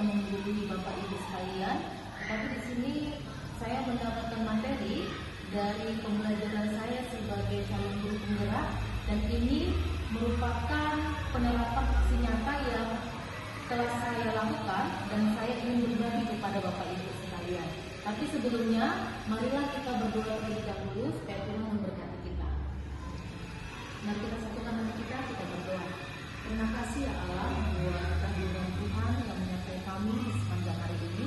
menggurui Bapak Ibu sekalian, tetapi di sini saya mendapatkan materi dari pembelajaran saya sebagai calon guru penggerak, dan ini merupakan penerapan aksi nyata yang telah saya lakukan dan saya ingin berbagi kepada Bapak Ibu sekalian. Tapi sebelumnya, marilah kita berdoa terlebih dahulu supaya Tuhan memberkati kita. Mari kita satukan hati kita berdoa. Terima kasih ya Allah buat kehadiran Tuhan yang menyertai kami di sepanjang hari ini.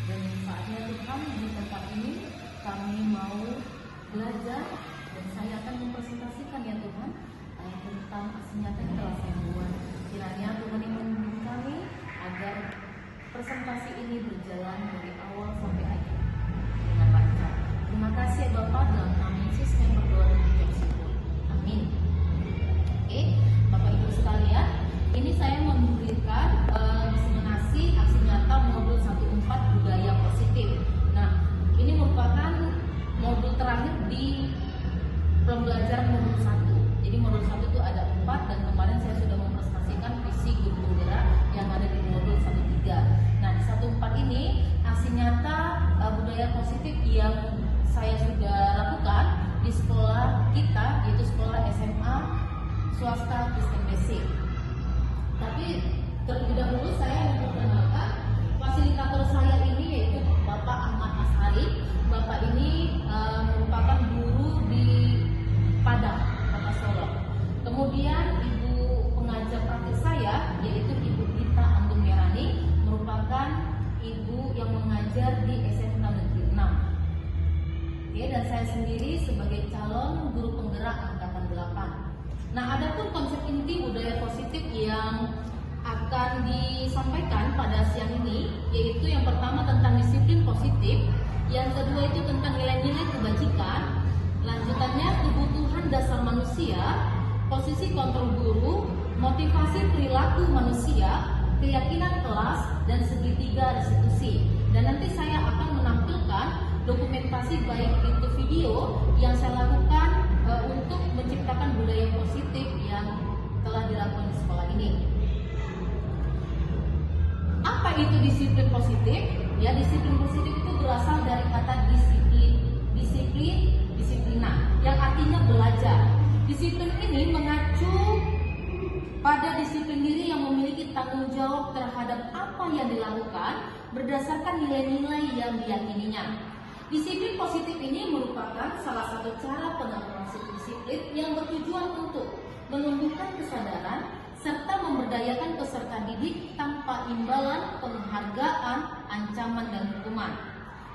Dan saatnya Tuhan di tempat ini kami mau belajar, dan saya akan mempresentasikan ya Tuhan tentang aksi nyata yang telah saya buat. Kiranya Tuhan yang membimbing kami agar presentasi ini berjalan dari awal sampai akhir dengan lancar. Terima kasih ya Bapak, dalam nama Yesus kami berdoa dan bersyukur. Amin. Oke, Bapak Ibu sekalian, ini saya memberikan diseminasi aksi nyata modul 14 budaya positif. Nah, ini merupakan modul terakhir di pembelajaran modul 1. Jadi modul 1 itu ada 4, dan kemarin saya sudah mempresentasikan visi guru penggerak yang ada di modul 1-3. Nah, di 1-4 ini aksi nyata budaya positif yang saya sudah lakukan di sekolah kita, yaitu sekolah SMA swasta Kristen Basic. Tapi terlebih dahulu saya memperkenalkan fasilitator saya ini, yaitu Bapak Ahmad Ashari. Bapak ini merupakan guru di Padang, Kota Solo. Kemudian ibu pengajar praktik saya, yaitu Ibu Dita Andung Merani, merupakan ibu yang mengajar di SMK Negeri 6. Oke, dan saya sendiri sebagai calon guru penggerak angkatan 8. Nah, ada pun konsep inti budaya positif yang akan disampaikan pada siang ini, yaitu yang pertama tentang disiplin positif, yang kedua itu tentang nilai-nilai kebajikan, lanjutannya kebutuhan dasar manusia, posisi kontrol guru, motivasi perilaku manusia, keyakinan kelas, dan segitiga restitusi. Dan nanti saya akan menampilkan dokumentasi baik itu video yang saya lakukan untuk menciptakan budaya positif yang telah dilakukan di sekolah ini. Apa itu disiplin positif? Ya, disiplin positif itu berasal dari kata disiplina, yang artinya belajar. Disiplin ini mengacu pada disiplin diri yang memiliki tanggung jawab terhadap apa yang dilakukan berdasarkan nilai-nilai yang diyakininya. Disiplin positif ini merupakan salah satu cara penerapan disiplin yang bertujuan untuk menumbuhkan kesadaran serta memberdayakan peserta didik tanpa imbalan, penghargaan, ancaman, dan hukuman.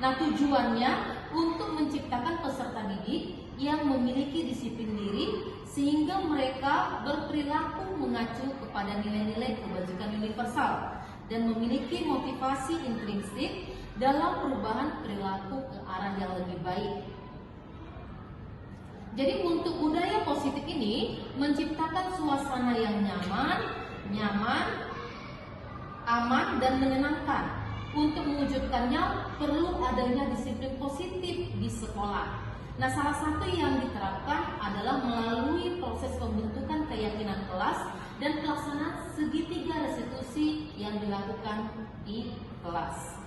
Nah, tujuannya untuk menciptakan peserta didik yang memiliki disiplin diri sehingga mereka berperilaku mengacu kepada nilai-nilai kebajikan universal dan memiliki motivasi intrinsik dalam perubahan perilaku ke arah yang lebih baik. Jadi untuk budaya positif ini menciptakan suasana yang nyaman, aman, dan menyenangkan. Untuk mewujudkannya perlu adanya disiplin positif di sekolah. Nah, salah satu yang diterapkan adalah melalui proses pembentukan keyakinan kelas dan pelaksanaan segitiga restitusi yang dilakukan di kelas.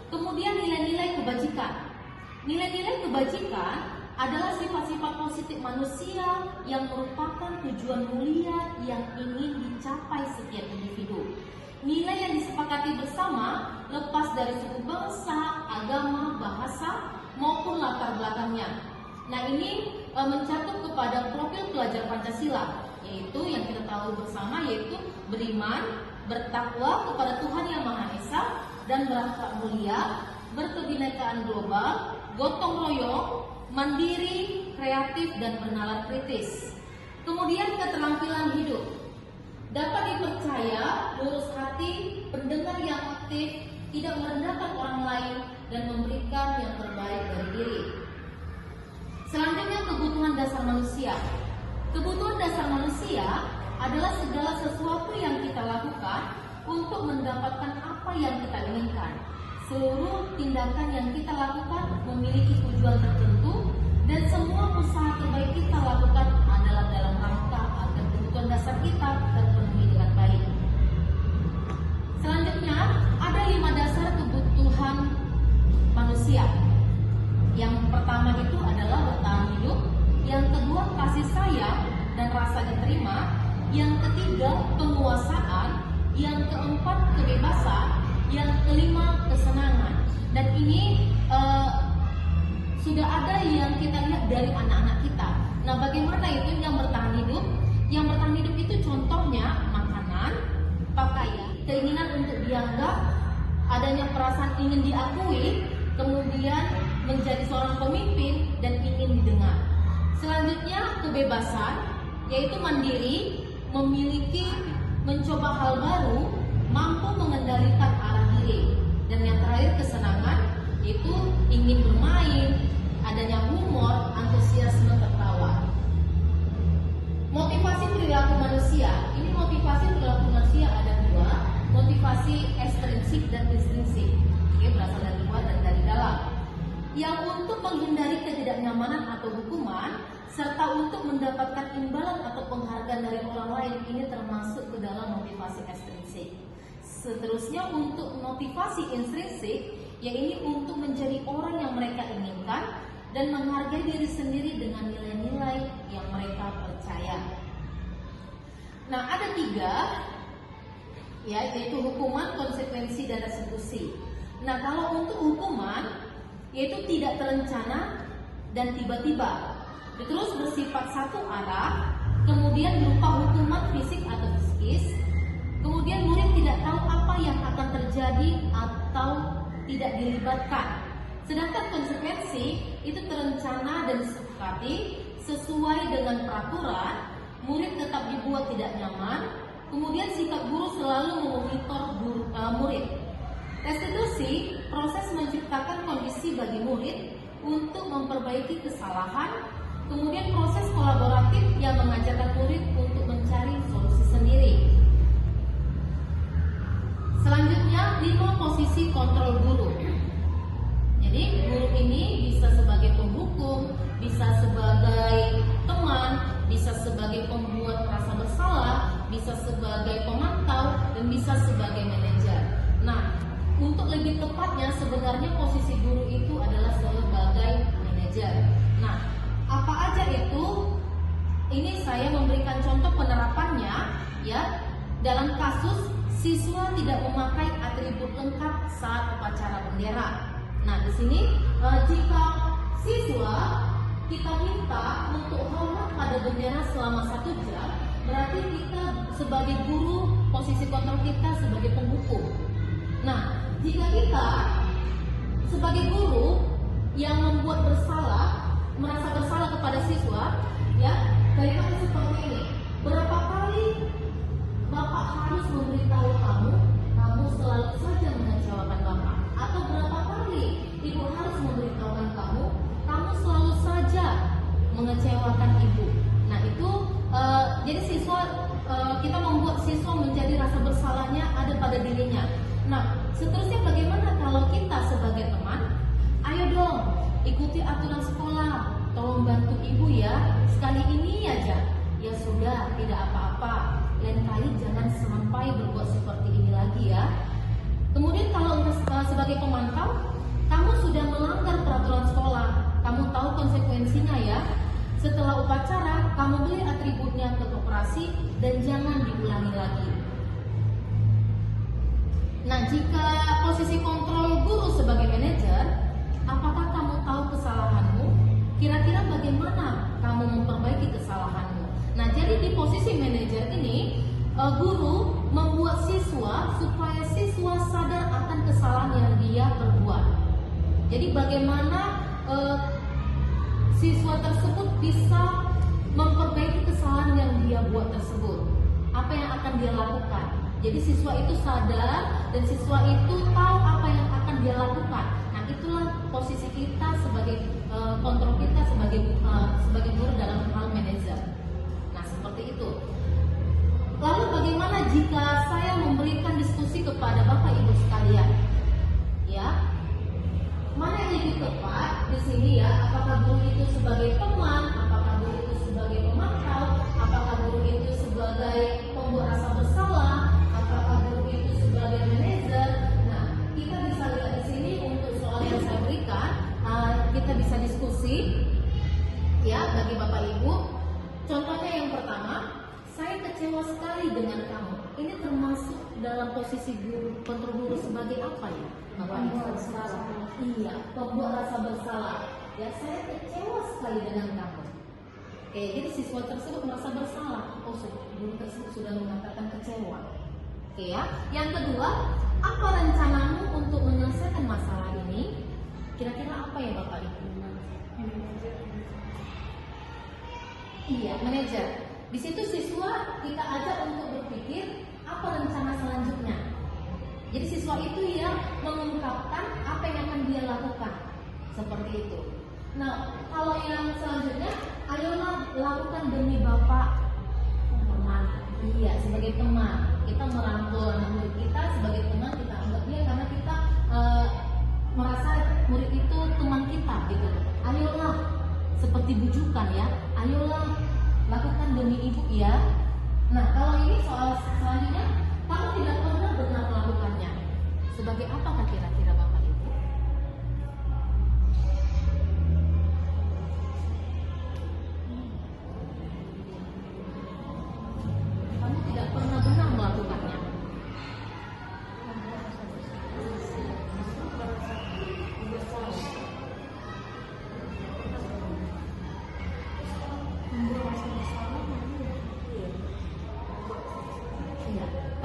Kemudian nilai-nilai kebajikan. Nilai-nilai kebajikan adalah sifat-sifat positif manusia yang merupakan tujuan mulia yang ingin dicapai setiap individu. Nilai yang disepakati bersama lepas dari suku bangsa, agama, bahasa, maupun latar belakangnya. Nah, ini mencakup kepada profil pelajar Pancasila, yaitu yang kita tahu bersama, yaitu beriman, bertakwa kepada Tuhan Yang Maha Esa, dan berakhlak mulia, berkebinekaan global, gotong royong, mandiri, kreatif, dan bernalar kritis. Kemudian keterampilan hidup. Dapat dipercaya, lurus hati, pendengar yang aktif, tidak merendahkan orang lain, dan memberikan yang terbaik dari diri. Selanjutnya kebutuhan dasar manusia. Kebutuhan dasar manusia adalah segala sesuatu yang kita lakukan untuk mendapatkan apa yang kita inginkan. Seluruh tindakan yang kita lakukan memiliki tujuan tertentu, dan semua usaha terbaik kita lakukan adalah dalam rangka agar kebutuhan dasar kita terpenuhi dengan baik. Selanjutnya, ada 5 ketiga penguasaan, yang keempat kebebasan, yang kelima kesenangan. Dan ini sudah ada yang kita lihat dari anak-anak kita. Nah, bagaimana itu yang bertahan hidup? Yang bertahan hidup itu contohnya makanan, pakaian, keinginan untuk dianggap, adanya perasaan ingin diakui, kemudian menjadi seorang pemimpin dan ingin didengar. Selanjutnya kebebasan, yaitu mandiri, memiliki, mencoba hal baru, mampu mengendalikan arah diri. Dan yang terakhir kesenangan, yaitu ingin bermain, adanya humor, antusiasme, tertawa. Motivasi perilaku manusia. Ini motivasi perilaku manusia ada dua, motivasi ekstrinsik dan intrinsik. Oke, berasal dari luar dan dari dalam. Yang untuk menghindari ketidaknyamanan atau hukuman, serta untuk mendapatkan imbalan atau penghargaan dari orang lain, ini termasuk ke dalam motivasi ekstrinsik. Seterusnya untuk motivasi intrinsik, yaitu untuk menjadi orang yang mereka inginkan dan menghargai diri sendiri dengan nilai-nilai yang mereka percaya. Nah, ada tiga, yaitu hukuman, konsekuensi, dan restitusi. Nah, kalau untuk hukuman, yaitu tidak terencana dan tiba-tiba, terus bersifat satu arah, kemudian berupa hukuman fisik atau psikis, kemudian murid tidak tahu apa yang akan terjadi atau tidak dilibatkan. Sedangkan konsekuensi itu terencana dan disepakati sesuai dengan peraturan, murid tetap dibuat tidak nyaman, kemudian sikap guru selalu memonitor murid. Restitusi, proses menciptakan kondisi bagi murid untuk memperbaiki kesalahan, kemudian proses kolaboratif yang mengajarkan murid untuk mencari solusi sendiri. Selanjutnya, 5 posisi kontrol guru. Jadi guru ini bisa sebagai penghukum, bisa sebagai teman, bisa sebagai pembuat rasa bersalah, bisa sebagai pemantau, dan bisa sebagai manajer. Nah, untuk lebih tepatnya sebenarnya posisi guru itu adalah sebagai manajer. Nah, apa aja itu? Ini saya memberikan contoh penerapannya, ya. Dalam kasus siswa tidak memakai atribut lengkap saat upacara bendera. Nah, di sini jika siswa kita minta untuk hormat pada bendera selama 1 jam, berarti kita sebagai guru, posisi kontrol kita sebagai penghukum. Nah, jika kita sebagai guru yang membuat merasa bersalah kepada siswa, ya, kalimat seperti ini. Berapa kali Bapak harus memberitahu kamu selalu saja mengecewakan Bapak? Atau berapa kali Ibu harus memberitahukan kamu selalu saja mengecewakan Ibu? Nah, itu jadi kita membuat siswa menjadi rasa bersalahnya ada pada dirinya. Nah, seterusnya bagaimana kalau kita sebagai teman? Ayo dong, ikuti aturan sekolah, tolong bantu Ibu ya, sekali ini aja. Ya sudah, tidak apa-apa, lain kali jangan sampai berbuat seperti ini lagi ya. Kemudian kalau sebagai pemantau, kamu sudah melanggar peraturan sekolah, kamu tahu konsekuensinya ya. Setelah upacara, kamu beli atributnya ke koperasi dan jangan diulangi lagi. Nah, jika posisi kontrol guru sebagai manajer, apakah kamu tahu kesalahanmu? Kira-kira bagaimana kamu memperbaiki kesalahanmu? Nah, jadi di posisi manajer ini, guru membuat siswa supaya siswa sadar akan kesalahan yang dia perbuat. Jadi bagaimana siswa tersebut bisa memperbaiki kesalahan yang dia buat tersebut? Apa yang akan dia lakukan? Jadi siswa itu sadar dan siswa itu tahu apa yang akan dia lakukan. Nah, itulah posisi kita sebagai kontrol kita sebagai guru dalam hal manajer. Nah, seperti itu. Lalu bagaimana jika saya memberikan diskusi kepada Bapak Ibu sekalian? Ya, mana yang lebih tepat di sini ya? Apakah guru itu sebagai teman? Apakah guru itu sebagai pemantau? Apakah guru itu sebagai pembuat rasa bersalah? Apakah guru itu sebagai manajer? Nah, kita bisa lihat di sini untuk soal yang saya berikan, kita bisa diskusi ya bagi Bapak Ibu. Contohnya yang pertama, saya kecewa sekali sekali dengan kamu. Ini termasuk dalam posisi guru, kontrol guru sebagai apa ya? Membuat bersalah. Iya, membuat rasa bersalah. Ya, saya kecewa sekali dengan kamu. Jadi siswa tersebut merasa bersalah. Oh, guru tersebut sudah mengatakan kecewa. Ya. Yang kedua, apa rencanamu untuk menyelesaikan masalah ini? Kira-kira apa ya Bapak Ibu? Iya, manajer. Di situ siswa kita ajak untuk berpikir apa rencana selanjutnya. Jadi siswa itu yang mengungkapkan apa yang akan dia lakukan. Seperti itu. Nah, kalau yang selanjutnya, ayolah lakukan demi Bapak. Teman. Iya, sebagai teman. Kita merangkul anak murid kita sebagai teman, kita anggap dia karena kita merasa murid itu teman kita gitu. Ayolah, seperti bujukan ya. Ayolah lakukan demi ibu ya. Nah, kalau ini soal selanjutnya, kamu tidak pernah benar melakukannya. Sebagai apakah kira-kira Bapak Ibu? Kamu tidak pernah benar melakukannya.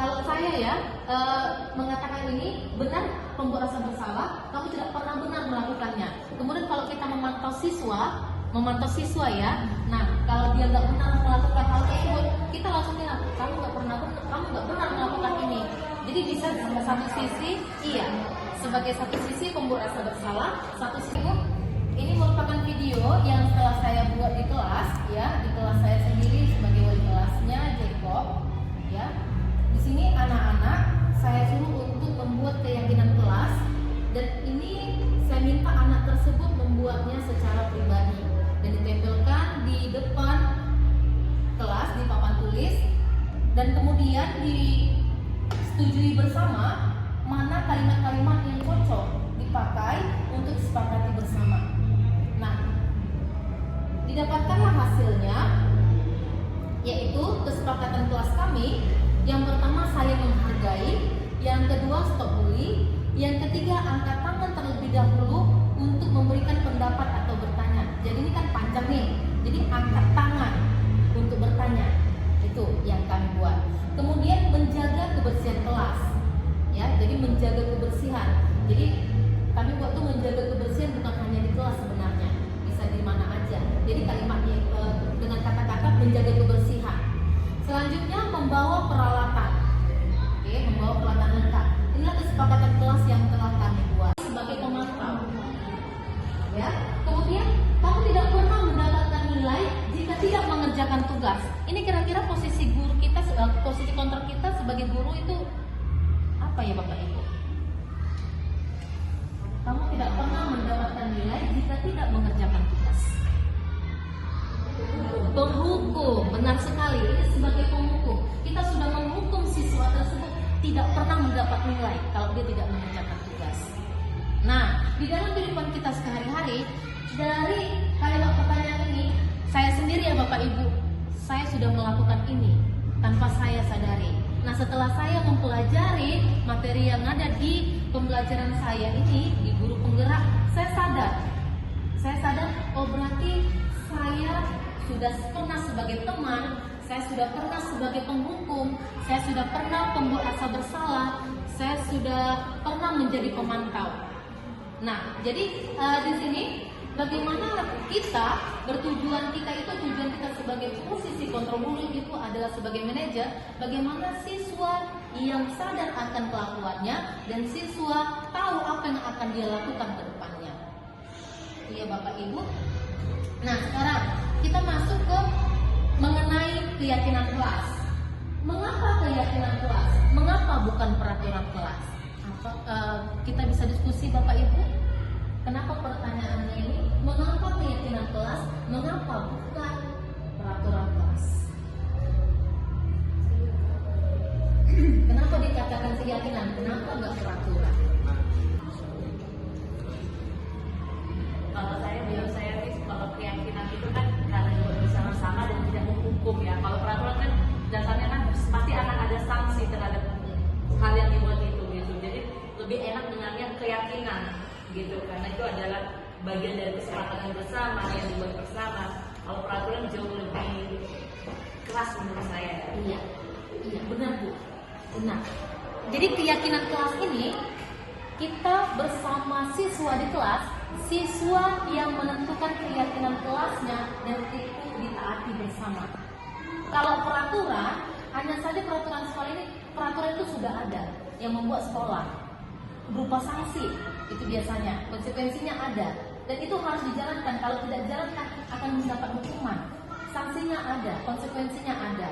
Kalau saya ya mengatakan ini benar, pembuat rasa bersalah, kamu tidak pernah benar melakukannya. Kemudian kalau kita memantau siswa ya, nah kalau dia nggak benar melakukan hal tersebut, kita langsung bilang kamu nggak benar melakukan ini. Jadi bisa satu sisi, iya, sebagai satu sisi pembuat rasa bersalah, satu sisi ini merupakan video yang telah saya buat di kelas, ya, di kelas saya sendiri sebagai wali kelasnya Jacob, ya. Di sini anak-anak saya suruh untuk membuat keyakinan kelas, dan ini saya minta anak tersebut membuatnya secara pribadi dan ditempelkan di depan kelas di papan tulis, dan kemudian disetujui bersama mana kalimat-kalimat yang cocok dipakai untuk disepakati bersama. Nah, didapatkanlah hasilnya, yaitu kesepakatan kelas kami. Yang pertama, saling menghargai. Yang kedua, stop bully. Yang ketiga, angkat tangan terlebih dahulu untuk memberikan pendapat atau bertanya. Jadi ini kan panjang nih, jadi angkat tangan untuk bertanya. Itu yang kami buat. Kemudian menjaga kebersihan kelas, ya, jadi menjaga kebersihan. Jadi kami buat tuh menjaga kebersihan bukan hanya di kelas sebenarnya, bisa di mana aja. Jadi kalimatnya dengan kata-kata menjaga kebersihan. Selanjutnya membawa peralatan, oke, membawa peralatan lengkap. Inilah kesepakatan kelas yang telah kami buat sebagai pemantau. Ya, kemudian kamu tidak pernah mendapatkan nilai jika tidak mengerjakan tugas. Ini kira-kira posisi guru kita, posisi kontrak kita sebagai guru itu apa ya Bapak Ibu? Kamu tidak pernah mendapatkan nilai jika tidak mengerjakan tugas. Penghukum, benar sekali. Ini sebagai penghukum. Kita sudah menghukum siswa tersebut tidak pernah mendapat nilai kalau dia tidak mengerjakan tugas. Nah, di dalam kehidupan kita sehari-hari, dari kalimat pertanyaan ini, saya sendiri ya Bapak Ibu, saya sudah melakukan ini tanpa saya sadari. Nah, setelah saya mempelajari materi yang ada di pembelajaran saya ini, di guru penggerak, saya sadar, oh berarti saya sudah pernah sebagai teman, saya sudah pernah sebagai penghukum, saya sudah pernah pembuat rasa bersalah, saya sudah pernah menjadi pemantau. Nah, jadi di sini bagaimana kita tujuan kita sebagai posisi kontrol guru itu adalah sebagai manajer, bagaimana siswa yang sadar akan kelakuannya dan siswa tahu apa yang akan dia lakukan ke depannya. Iya Bapak Ibu. Nah, sekarang kita masuk ke mengenai keyakinan kelas. Mengapa keyakinan kelas? Mengapa bukan peraturan kelas? Kita bisa diskusi Bapak Ibu. Kenapa pertanyaannya ini? Mengapa keyakinan kelas? Mengapa bukan peraturan kelas? Kenapa dikatakan keyakinan? Kenapa nggak peraturan? Kalau saya kalau keyakinan itu kan karena juga bersama-sama dan tidak menghukum ya. Kalau peraturan kan dasarnya kan sanksi terhadap hal yang dibuat itu gitu. Jadi lebih enak dengannya keyakinan gitu, karena itu adalah bagian dari kesepakatan bersama yang dibuat bersama. Kalau peraturan jauh lebih keras menurut saya. Iya, iya benar Bu, benar. Jadi keyakinan kelas ini kita bersama siswa di kelas, siswa yang menentukan keyakinan kelasnya dan itu ditaati bersama. Kalau peraturan, hanya saja peraturan sekolah ini, peraturan itu sudah ada yang membuat sekolah berupa sanksi, itu biasanya konsekuensinya ada dan itu harus dijalankan. Kalau tidak dijalankan akan mendapat hukuman. Sanksinya ada, konsekuensinya ada.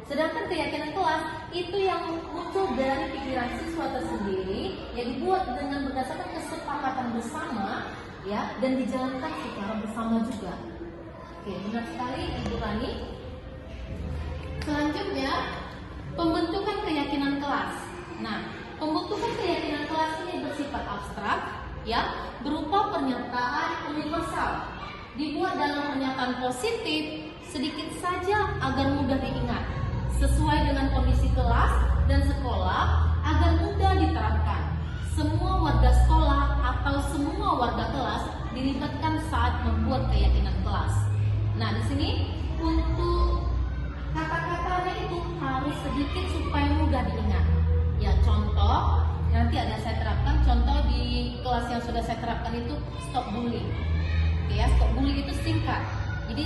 Sedangkan keyakinan kelas itu yang muncul dari pikiran siswa tersendiri yang dibuat dengan berdasarkan kesepakatan bersama, ya, dan dijalankan secara bersama juga. Oke, benar sekali Ibu Rani. Selanjutnya, pembentukan keyakinan kelas. Nah, pembentukan keyakinan kelas ini bersifat abstrak, ya, berupa pernyataan universal. Dibuat dalam pernyataan positif sedikit saja agar mudah diingat, sesuai dengan kondisi kelas dan sekolah agar mudah diterapkan. Semua warga sekolah atau semua warga kelas dilibatkan saat membuat keyakinan kelas. Nah, di sini untuk kata-katanya itu harus sedikit supaya mudah diingat. Ya, contoh nanti ada saya terapkan. Contoh di kelas yang sudah saya terapkan itu stop bullying. Oke ya, stop bullying itu singkat, jadi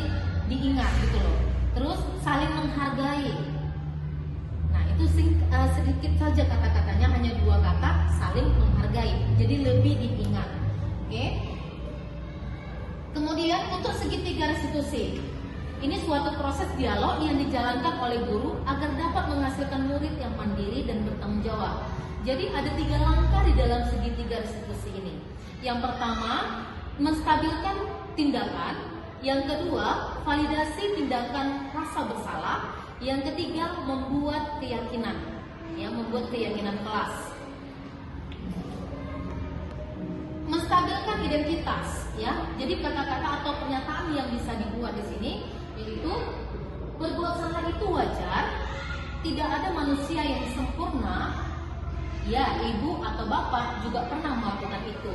diingat gitu loh. Terus saling menghargai. Nah, itu sedikit saja kata-katanya, hanya 2 kata, saling menghargai. Jadi lebih diingat. Oke. Kemudian untuk segitiga restitusi. Ini suatu proses dialog yang dijalankan oleh guru agar dapat menghasilkan murid yang mandiri dan bertanggung jawab. Jadi ada 3 langkah di dalam segitiga restitusi ini. Yang pertama, menstabilkan tindakan. Yang kedua, validasi tindakan rasa bersalah. Yang ketiga, membuat keyakinan, ya, membuat keyakinan kelas. Menstabilkan identitas, ya. Jadi kata-kata atau pernyataan yang bisa dibuat di sini yaitu berbuat salah itu wajar, tidak ada manusia yang sempurna. Ya, ibu atau bapak juga pernah melakukan itu.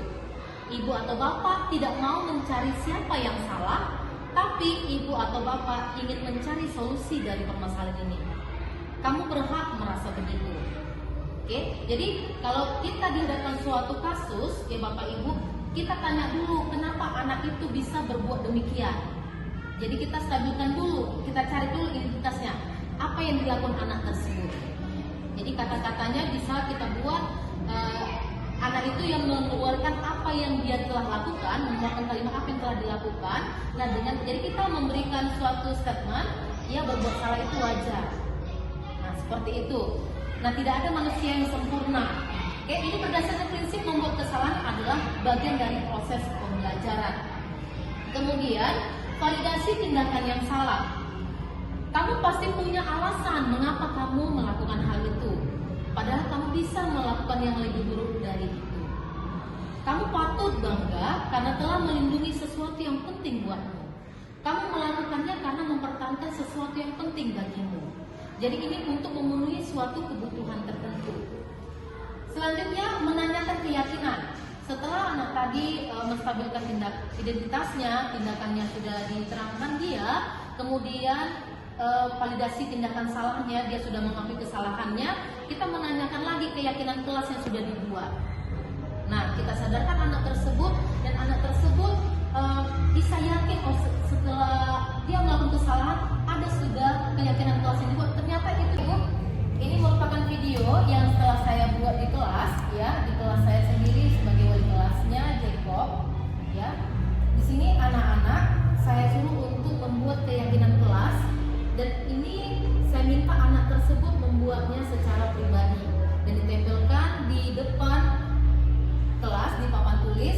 Ibu atau bapak tidak mau mencari siapa yang salah, tapi ibu atau bapak ingin mencari solusi dari permasalahan ini. Kamu berhak merasa begitu. Oke, jadi kalau kita dihadapkan suatu kasus, ya Bapak Ibu, kita tanya dulu kenapa anak itu bisa berbuat demikian. Jadi kita stabilkan dulu, kita cari dulu identitasnya, apa yang dilakukan anak tersebut. Jadi kata-katanya bisa kita buat anak itu yang mengeluarkan apa yang dia telah lakukan, mengeluarkan kalimat apa yang telah dilakukan. Nah, jadi kita memberikan suatu statement, ya berbuat salah itu wajar. Nah, seperti itu. Nah, tidak ada manusia yang sempurna. Oke, ini berdasarkan prinsip membuat kesalahan adalah bagian dari proses pembelajaran. Kemudian, validasi tindakan yang salah. Kamu pasti punya alasan mengapa kamu melakukan hal itu. Padahal kamu bisa melakukan yang lebih buruk dari itu. Kamu patut bangga karena telah melindungi sesuatu yang penting buatmu. Kamu melakukannya karena mempertahankan sesuatu yang penting bagimu. Jadi ini untuk memenuhi suatu kebutuhan tertentu. Selanjutnya, menanyakan keyakinan. Setelah anak tadi menstabilkan identitasnya, tindakannya sudah diterangkan dia, kemudian validasi tindakan salahnya, dia sudah mengakui kesalahannya, kita menanyakan lagi keyakinan kelas yang sudah dibuat. Nah, kita sadarkan anak tersebut dan anak tersebut bisa yakin setelah dia melakukan kesalahan ada sudah keyakinan kelas yang dibuat. Ternyata itu, ini merupakan video yang setelah saya buat di kelas, ya, di kelas saya sendiri sebagai wali kelasnya Jacob, ya. Di sini anak-anak saya suruh untuk membuat keyakinan kelas. Dan ini saya minta anak tersebut membuatnya secara pribadi dan ditempelkan di depan kelas di papan tulis,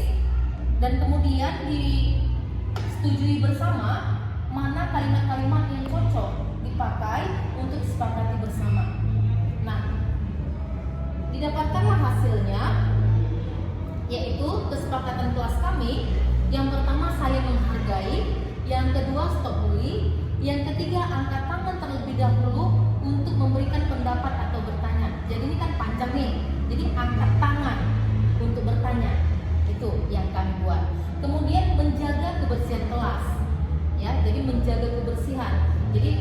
dan kemudian disetujui bersama mana kalimat-kalimat yang cocok dipakai untuk disepakati bersama. Nah, didapatkanlah hasilnya, yaitu kesepakatan kelas kami. Yang pertama, saya menghargai. Yang kedua, stop bully. Yang ketiga, angkat tangan terlebih dahulu untuk memberikan pendapat jadi ini kan panjang nih. Jadi angkat tangan untuk bertanya. Itu yang kami buat. Kemudian menjaga kebersihan kelas. Ya, jadi menjaga kebersihan. Jadi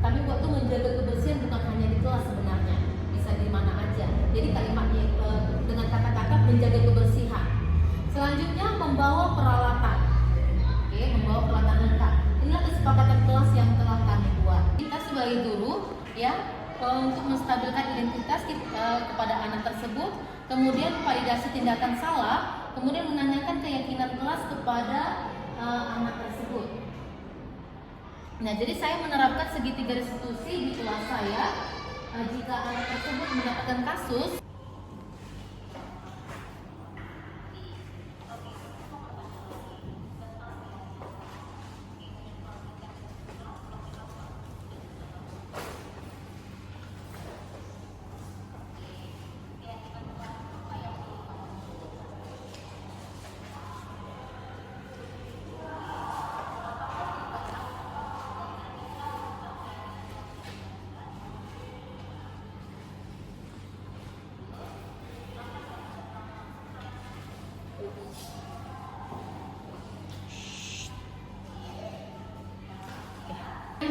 kami buat tuh menjaga kebersihan bukan hanya di kelas sebenarnya, bisa di mana aja. Jadi kalimatnya dengan kata-kata menjaga kebersihan. Selanjutnya membawa peralatan. Oke, membawa peralatan lengkap. Inilah kesepakatan kelas yang telah kami buat. Kita sebagai guru ya untuk menstabilkan identitas kepada anak tersebut, kemudian validasi tindakan salah, kemudian menanyakan keyakinan kelas kepada anak tersebut. Nah, jadi saya menerapkan segitiga restitusi di kelas saya. Jika anak tersebut mendapatkan kasus,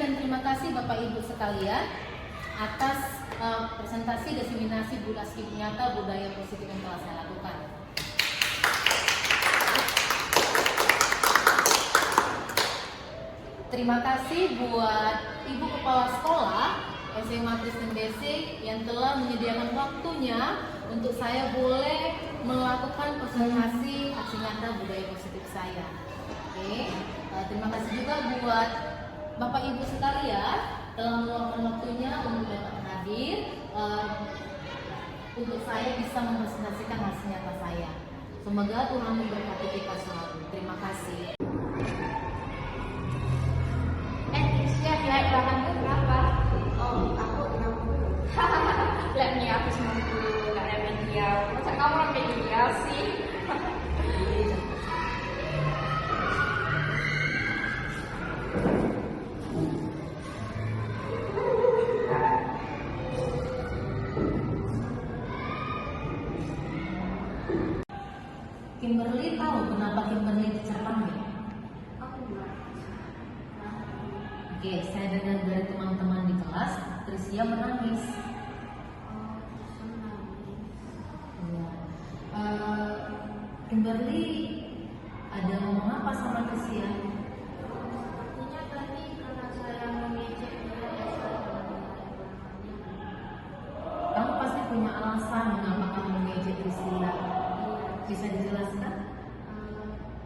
dan terima kasih Bapak Ibu sekalian atas presentasi diseminasi budaya nyata budaya positif yang telah saya lakukan. Terima kasih buat Ibu Kepala Sekolah SMA Kristen Basic yang telah menyediakan waktunya untuk saya boleh melakukan presentasi aksi nyata budaya positif saya. Oke, terima kasih juga buat Bapak Ibu sekalian telah meluangkan waktunya untuk dapat hadir untuk saya bisa mempresentasikan hasil nyata saya. Semoga Tuhan memberkati kita selalu. Terima kasih. Siap naik bahannya berapa? Oh, aku 60. Lihat nih aku 90, gak remedial. Masa kamu remedial sih? Kimberly tahu kenapa Kimberly diceramahi? Oke, saya dengar dari teman-teman di kelas, Trisia menangis. Kimberly ada ngomong apa sama Trisia? Sepertinya tadi karena saya mengejek dia. Kamu pasti punya alasan mengapa kamu mengejek Trisia. Bisa dijelaskan?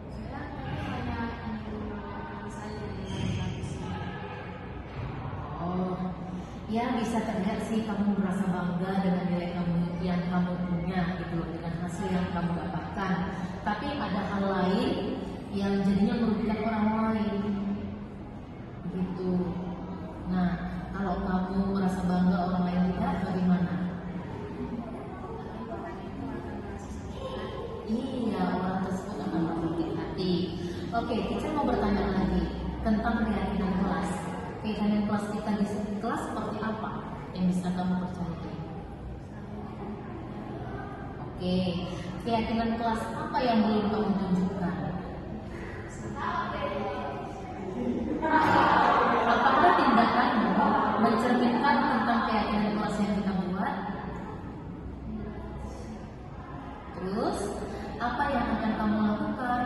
Saya hanya ingin mengatakan saja dengan Oh, ya bisa terlihat sih kamu merasa bangga dengan nilai kamu yang kamu punya gitu loh, dengan hasil yang kamu dapatkan. Tapi ada hal lain yang jadinya merugikan orang lain, gitu. Nah, kalau kamu merasa bangga orang lain tidak, bagaimana? Iya, orang tersebut akan berbalik hati. Oke, kita mau bertanya lagi tentang keyakinan kelas. Keyakinan kelas kita di kelas seperti apa yang bisa kamu percayai? Oke, keyakinan kelas apa yang belum kamu tunjukkan? Apakah tindakanmu mencerminkan tentang keyakinan kelas yang kita buat? Terus, apa yang akan kamu lakukan?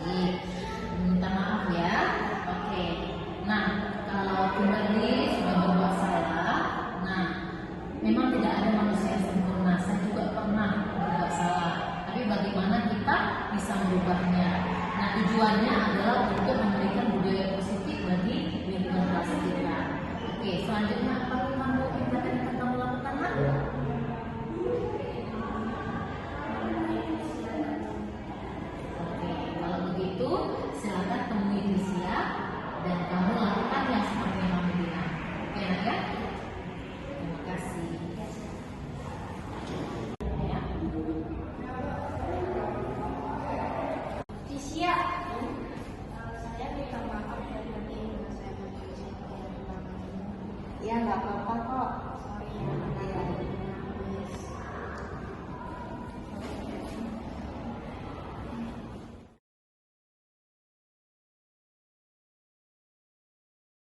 Baik, minta maaf ya. Oke, nah kalau Kimberly sudah berbuat salah, nah memang tidak ada manusia yang sempurna. Saya juga pernah berbuat salah. Tapi bagaimana kita bisa merubahnya? Nah tujuannya adalah untuk memberikan budaya positif bagi lingkungan kelas kita. Oke, selanjutnya apa kamu tindakan yang akan kamu lakukan? Oke, kalau begitu silakan temui Trisia dan kamu lakukan yang seperti yang kamu bilang. Oke, nak ya? Terima kasih. Ya. Tisya, saya Ya nggak apa-apa kok. Sorry ya.